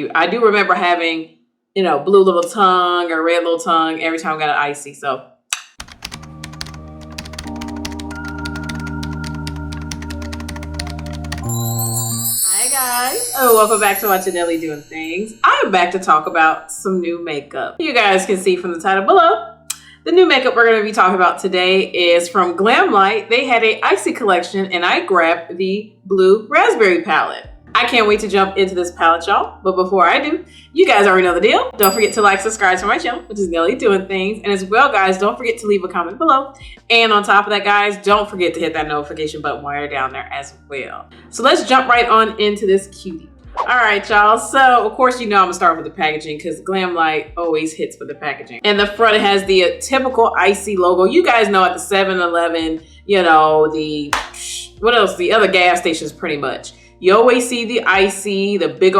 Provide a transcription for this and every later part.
I do remember having, you know, blue little tongue or red little tongue every time I got an ICEE. So hi guys, welcome back to watching Nelly Doing Things. I am back to talk about some new makeup. You guys can see from the title below, the new makeup we're going to be talking about today is from GLAMLITE. They had a ICEE collection and I grabbed the blue raspberry palette. I can't wait to jump into this palette, y'all. But before I do, you guys already know the deal. Don't forget to like, subscribe to my channel, which is Nelly Doing Things. And as well, guys, don't forget to leave a comment below. And on top of that, guys, don't forget to hit that notification button while you're down there as well. So let's jump right on into this cutie. All right, y'all. So, of course, you know I'm going to start with the packaging because GLAMLITE always hits with the packaging. And the front, it has the typical ICEE logo. You guys know at the 7-Eleven, you know, what else? The other gas stations pretty much. You always see the ICEE, the big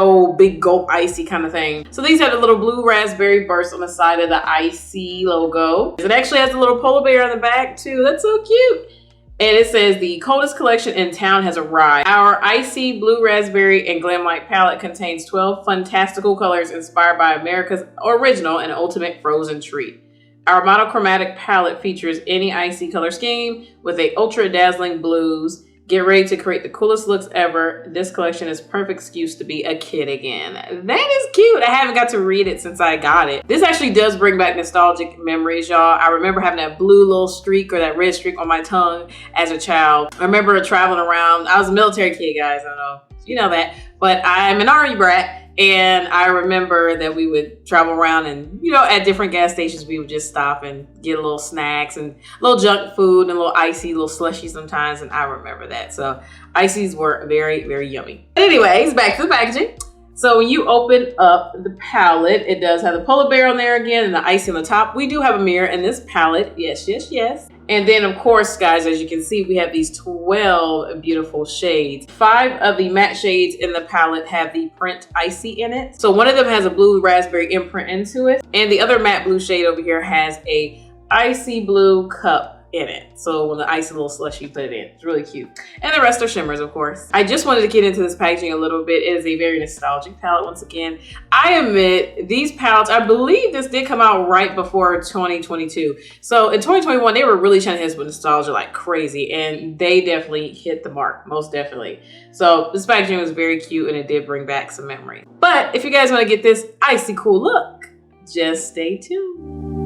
gulp ICEE kind of thing. So these have a little blue raspberry burst on the side of the ICEE logo. It actually has a little polar bear on the back too. That's so cute. And it says the coldest collection in town has arrived. Our ICEE blue raspberry and GLAMLITE palette contains 12 fantastical colors inspired by America's original and ultimate frozen treat. Our monochromatic palette features any ICEE color scheme with a ultra dazzling blues. Get ready to create the coolest looks ever. This collection is perfect excuse to be a kid again. That is cute. I haven't got to read it since I got it. This actually does bring back nostalgic memories, y'all. I remember having that blue little streak or that red streak on my tongue as a child. I remember traveling around. I was a military kid, guys. I don't know if you know that, but I'm an Army brat. And I remember that we would travel around and, you know, at different gas stations, we would just stop and get a little snacks and a little junk food and a little ICEE, little slushy sometimes. And I remember that. So ICEEs were very, very yummy. But anyways, back to the packaging. So when you open up the palette, it does have the polar bear on there again and the ICEE on the top. We do have a mirror in this palette. Yes, yes, yes. And then, of course, guys, as you can see, we have these 12 beautiful shades. 5 of the matte shades in the palette have the print ICEE in it. So one of them has a blue raspberry imprint into it. And the other matte blue shade over here has a ICEE blue cup in it. So when the ICEE little slushy, you put it in. It's really cute. And the rest are shimmers, of course. I just wanted to get into this packaging a little bit. It is a very nostalgic palette once again. I admit these palettes, I believe this did come out right before 2022. So in 2021, they were really trying to hit us with nostalgia like crazy. And they definitely hit the mark, most definitely. So this packaging was very cute and it did bring back some memories. But if you guys want to get this ICEE cool look, just stay tuned.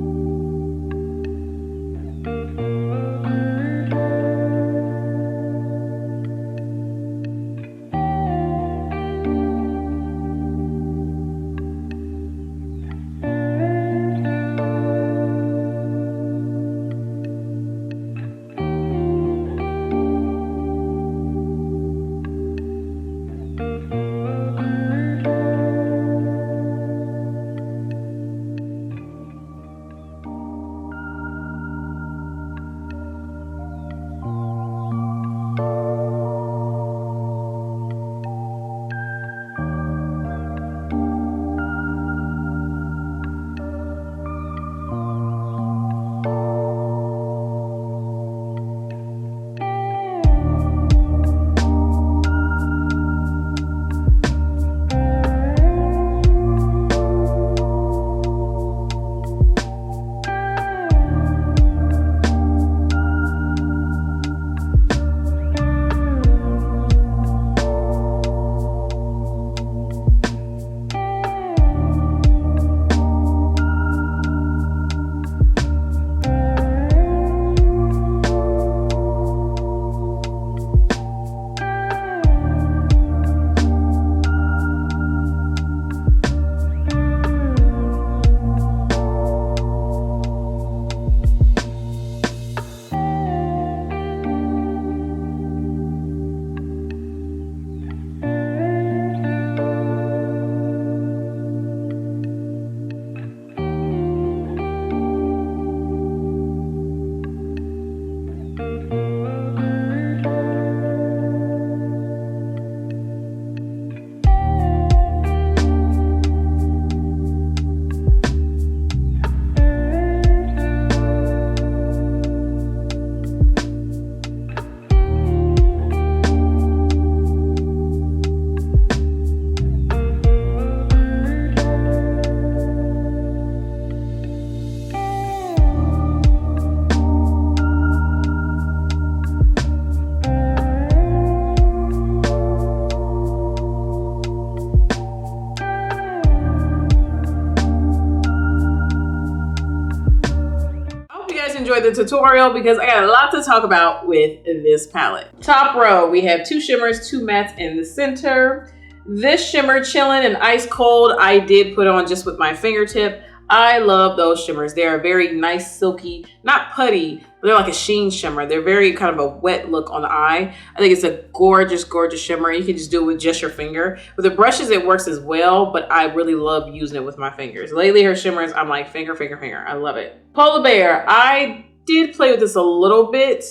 the tutorial because I got a lot to talk about with this palette. Top row, we have 2 shimmers, 2 mattes in the center. This shimmer, Chillin' and Ice Cold, I did put on just with my fingertip. I love those shimmers. They're a very nice, silky, not putty, but they're like a sheen shimmer. They're very kind of a wet look on the eye. I think it's a gorgeous, gorgeous shimmer. You can just do it with just your finger. With the brushes, it works as well, but I really love using it with my fingers. Lately, her shimmers, I'm like finger, finger, finger. I love it. Polar Bear, I did play with this a little bit.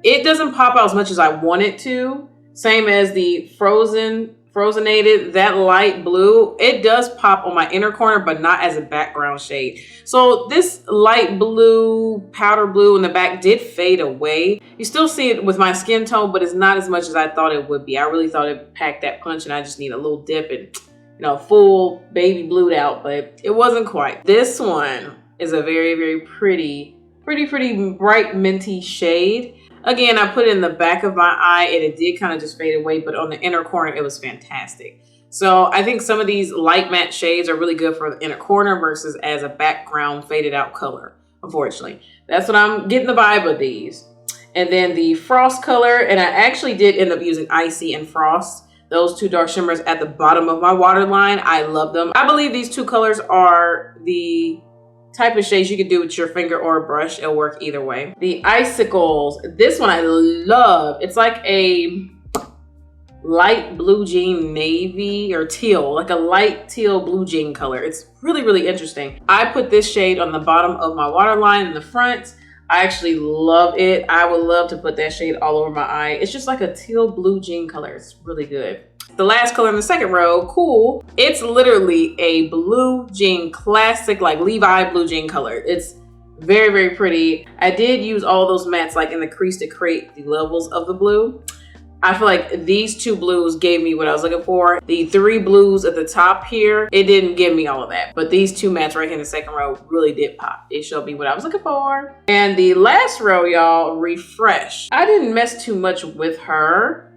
It doesn't pop out as much as I want it to. Same as the Frozenated, that light blue, it does pop on my inner corner, but not as a background shade. So this light blue, powder blue in the back did fade away. You still see it with my skin tone, but it's not as much as I thought it would be. I really thought it packed that punch and I just need a little dip and, you know, full baby blued out, but it wasn't quite. This one is a very, very pretty bright minty shade. Again, I put it in the back of my eye and it did kind of just fade away, but on the inner corner, it was fantastic. So I think some of these light matte shades are really good for the inner corner versus as a background faded out color, unfortunately. That's what I'm getting the vibe of these. And then the Frost color, and I actually did end up using ICEE and Frost. Those 2 dark shimmers at the bottom of my waterline. I love them. I believe these 2 colors are the type of shades you can do with your finger or a brush. It'll work either way. The Icicles, this one I love. It's like a light blue jean navy or teal, like a light teal blue jean color. It's really, really interesting. I put this shade on the bottom of my waterline in the front. I actually love it. I would love to put that shade all over my eye. It's just like a teal blue jean color. It's really good. The last color in the second row, Cool. It's literally a blue jean, classic like Levi blue jean color. It's very, very pretty. I did use all those mattes like in the crease to create the levels of the blue. I feel like these 2 blues gave me what I was looking for. The 3 blues at the top here, it didn't give me all of that. But these 2 mattes right here in the second row really did pop. It showed me what I was looking for. And the last row, y'all, Refresh. I didn't mess too much with her.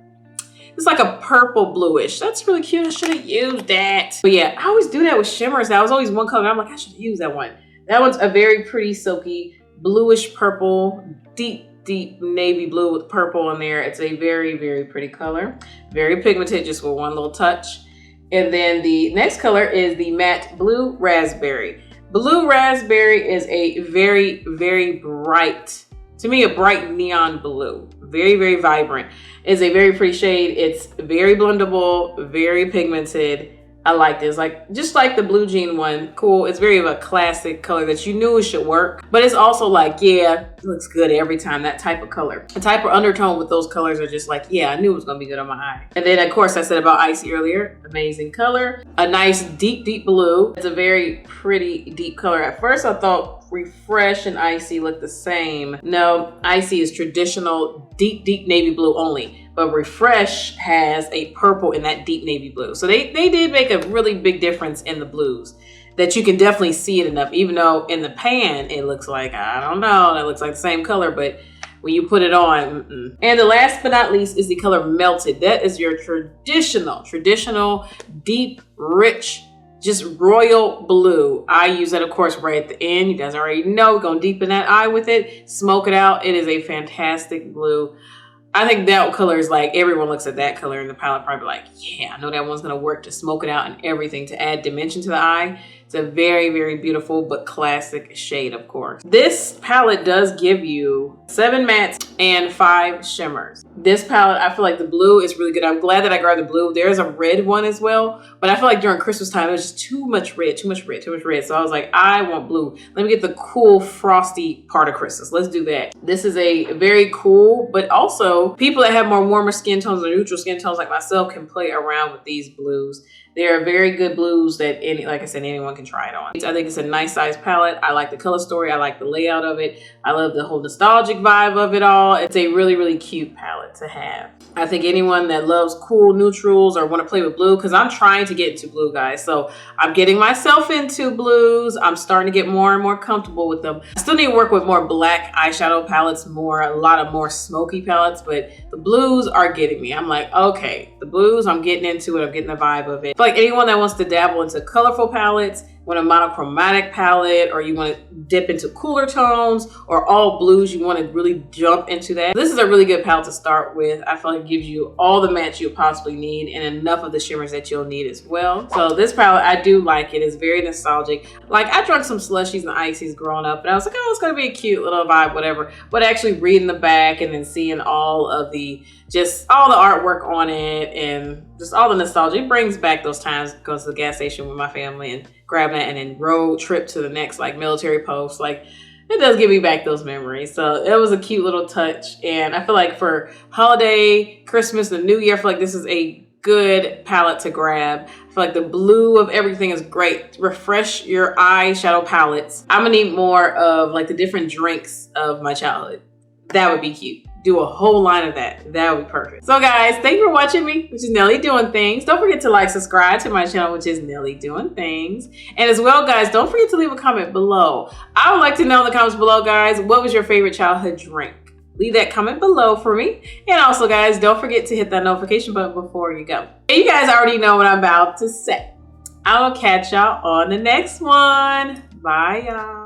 It's like a purple bluish. That's really cute. I should have used that. But yeah, I always do that with shimmers. That was always one color. I'm like, I should have used that one. That one's a very pretty silky bluish purple, deep navy blue with purple in there. It's a very, very pretty color. Very pigmented, just with one little touch. And then the next color is the matte Blue Raspberry. Blue Raspberry is a very, very bright, to me, a bright neon blue. Very, very vibrant. It's a very pretty shade. It's very blendable, very pigmented. I like this, like just like the blue jean one. Cool. It's very of a classic color that you knew it should work, but it's also like, yeah, it looks good every time. That type of color, the type of undertone with those colors are just like, yeah, I knew it was gonna be good on my eye. And then of course I said about ICEE earlier, amazing color, a nice deep blue. It's a very pretty deep color. At first I thought Refresh and ICEE look the same. No, ICEE is traditional deep navy blue only. But Refresh has a purple in that deep navy blue. So they did make a really big difference in the blues that you can definitely see it enough, even though in the pan, it looks like, I don't know, that looks like the same color, but when you put it on, And the last but not least is the color Melted. That is your traditional, deep, rich, just royal blue. I use that, of course, right at the end. You guys already know, we're gonna deepen that eye with it, smoke it out. It is a fantastic blue. I think that color is like, everyone looks at that color in the palette probably like, yeah, I know that one's gonna work to smoke it out and everything to add dimension to the eye. It's a very, very beautiful but classic shade, of course. This palette does give you 7 mattes and 5 shimmers. This palette, I feel like the blue is really good. I'm glad that I grabbed the blue. There's a red one as well, but I feel like during Christmas time, it was just too much red. So I was like, I want blue. Let me get the cool, frosty part of Christmas. Let's do that. This is a very cool, but also people that have more warmer skin tones or neutral skin tones like myself can play around with these blues. They are very good blues that, like I said, anyone can try it on. I think it's a nice size palette. I like the color story. I like the layout of it. I love the whole nostalgic vibe of it all. It's a really, really cute palette to have. I think anyone that loves cool neutrals or want to play with blue, because I'm trying to get into blue, guys. So I'm getting myself into blues. I'm starting to get more and more comfortable with them. I still need to work with more black eyeshadow palettes, a lot of more smoky palettes, but the blues are getting me. I'm like, okay, the blues, I'm getting into it. I'm getting the vibe of it. Like anyone that wants to dabble into colorful palettes, want a monochromatic palette, or you want to dip into cooler tones, or all blues, you want to really jump into that, this is a really good palette to start with. I feel like it gives you all the mattes you'll possibly need and enough of the shimmers that you'll need as well. So this palette, I do like it. It's very nostalgic. Like, I drank some slushies and ices growing up, and I was like, oh, it's gonna be a cute little vibe, whatever. But actually reading the back and then seeing all of the, just all the artwork on it and just all the nostalgia, it brings back those times. Go to the gas station with my family and grab that, and then road trip to the next like military post. Like, it does give me back those memories. So it was a cute little touch. And I feel like for holiday, Christmas, the New Year, I feel like this is a good palette to grab. I feel like the blue of everything is great. Refresh your eyeshadow palettes. I'm gonna need more of like the different drinks of my childhood. That would be cute. Do a whole line of that. That would be perfect. So guys, thank you for watching me, which is Nelly Doing Things. Don't forget to like, subscribe to my channel, which is Nelly Doing Things. And as well, guys, don't forget to leave a comment below. I would like to know in the comments below, guys, what was your favorite childhood drink? Leave that comment below for me. And also, guys, don't forget to hit that notification button before you go. And you guys already know what I'm about to say. I will catch y'all on the next one. Bye, y'all.